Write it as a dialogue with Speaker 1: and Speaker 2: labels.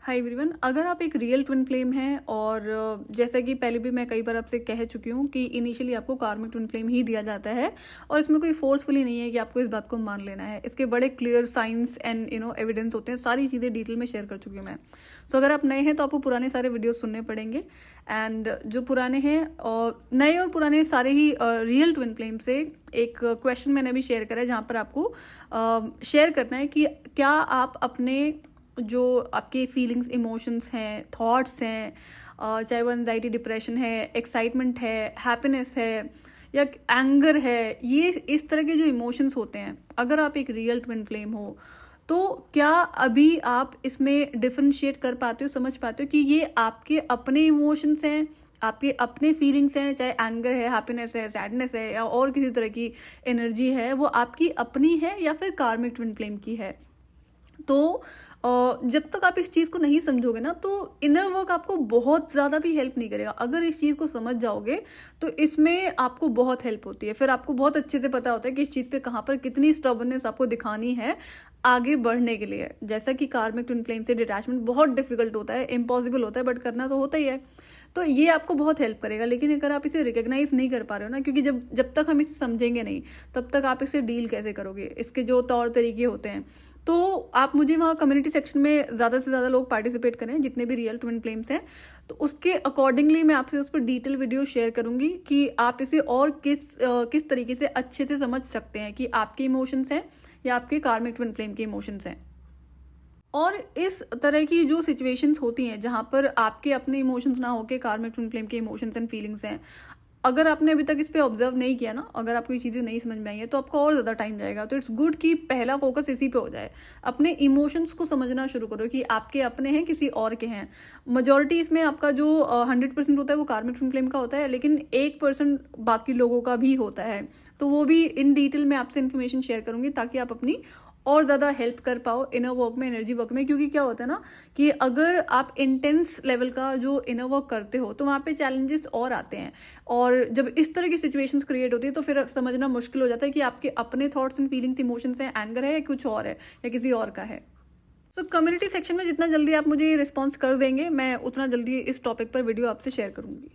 Speaker 1: Hi everyone, अगर आप एक रियल ट्विन फ्लेम हैं और जैसा कि पहले भी मैं कई बार आपसे कह चुकी हूँ कि इनिशियली आपको कार्मिक ट्विन फ्लेम ही दिया जाता है और इसमें कोई फोर्सफुली नहीं है कि आपको इस बात को मान लेना है। इसके बड़े क्लियर साइंस एंड एविडेंस होते हैं। सारी चीज़ें डिटेल में शेयर कर चुकी हूँ मैं। सो अगर आप नए हैं तो आपको पुराने सारे वीडियोस सुनने पड़ेंगे। एंड जो पुराने हैं और नए और पुराने सारे ही रियल ट्विन फ्लेम से एक क्वेश्चन मैंने अभी शेयर करा है, जहाँ पर आपको शेयर करना है कि क्या आप अपने जो आपके फीलिंग्स, इमोशंस हैं, थॉट्स हैं, चाहे वो एंजाइटी, डिप्रेशन है, एक्साइटमेंट है, हैप्पीनेस है या एंगर है, ये इस तरह के जो इमोशंस होते हैं, अगर आप एक रियल ट्विन फ्लेम हो तो क्या अभी आप इसमें डिफरेंशिएट कर पाते हो, समझ पाते हो कि ये आपके अपने इमोशंस हैं, आपके अपने फीलिंग्स हैं, चाहे एंगर है, हैप्पीनेस है, सैडनेस है या और किसी तरह की एनर्जी है, वो आपकी अपनी है या फिर कार्मिक ट्विन फ्लेम की है। तो जब तक आप इस चीज़ को नहीं समझोगे ना, तो इनर वर्क आपको बहुत ज़्यादा भी हेल्प नहीं करेगा। अगर इस चीज़ को समझ जाओगे तो इसमें आपको बहुत हेल्प होती है। फिर आपको बहुत अच्छे से पता होता है कि इस चीज़ पे कहाँ पर कितनी स्टबर्ननेस आपको दिखानी है आगे बढ़ने के लिए। जैसा कि कार्मिक ट्विन फ्लेम से डिटैचमेंट बहुत डिफिकल्ट होता है, इम्पॉसिबल होता है, बट करना तो होता ही है। तो ये आपको बहुत हेल्प करेगा। लेकिन अगर आप इसे रिकग्नाइज नहीं कर पा रहे हो ना, क्योंकि जब तक हम इसे समझेंगे नहीं तब तक आप इसे डील कैसे करोगे, इसके जो तौर तरीके होते हैं। तो आप मुझे वहाँ कम्युनिटी सेक्शन में ज़्यादा से ज़्यादा लोग पार्टिसिपेट करें, जितने भी रियल ट्विन फ्लेम्स हैं, तो उसके अकॉर्डिंगली मैं आपसे उस पर डिटेल वीडियो शेयर करूँगी कि आप इसे और किस तरीके से अच्छे से समझ सकते हैं कि आपके इमोशंस हैं या आपके कार्मिक ट्विन फ्लेम के इमोशंस हैं। और इस तरह की जो सिचुएशंस होती हैं जहाँ पर आपके अपने इमोशंस ना होके कार्मिक ट्विन फ्लेम के इमोशंस एंड फीलिंग्स हैं, अगर आपने अभी तक इस पे ऑब्जर्व नहीं किया ना, अगर आपको ये चीज़ें नहीं समझ में आई है तो आपको और ज़्यादा टाइम जाएगा। तो इट्स गुड कि पहला फोकस इसी पे हो जाए। अपने इमोशंस को समझना शुरू करो कि आपके अपने हैं, किसी और के हैं। मेजॉरिटी इसमें आपका जो 100% होता है वो कार्मिक ट्विन फ्लेम का होता है, लेकिन 1% बाकी लोगों का भी होता है। तो वो भी इन डिटेल में आपसे इन्फॉर्मेशन शेयर करूँगी ताकि आप अपनी और ज़्यादा हेल्प कर पाओ इनर वर्क में, एनर्जी वर्क में। क्योंकि क्या होता है ना कि अगर आप इंटेंस लेवल का जो इनर वर्क करते हो तो वहाँ पे चैलेंजेस और आते हैं, और जब इस तरह की सिचुएशंस क्रिएट होती है तो फिर समझना मुश्किल हो जाता है कि आपके अपने थॉट्स एंड फीलिंग्स, इमोशंस हैं, एंगर है या कुछ और है या किसी और का है। सो कम्युनिटी सेक्शन में जितना जल्दी आप मुझे रिस्पॉन्स कर देंगे, मैं उतना जल्दी इस टॉपिक पर वीडियो आपसे शेयर करूँगी।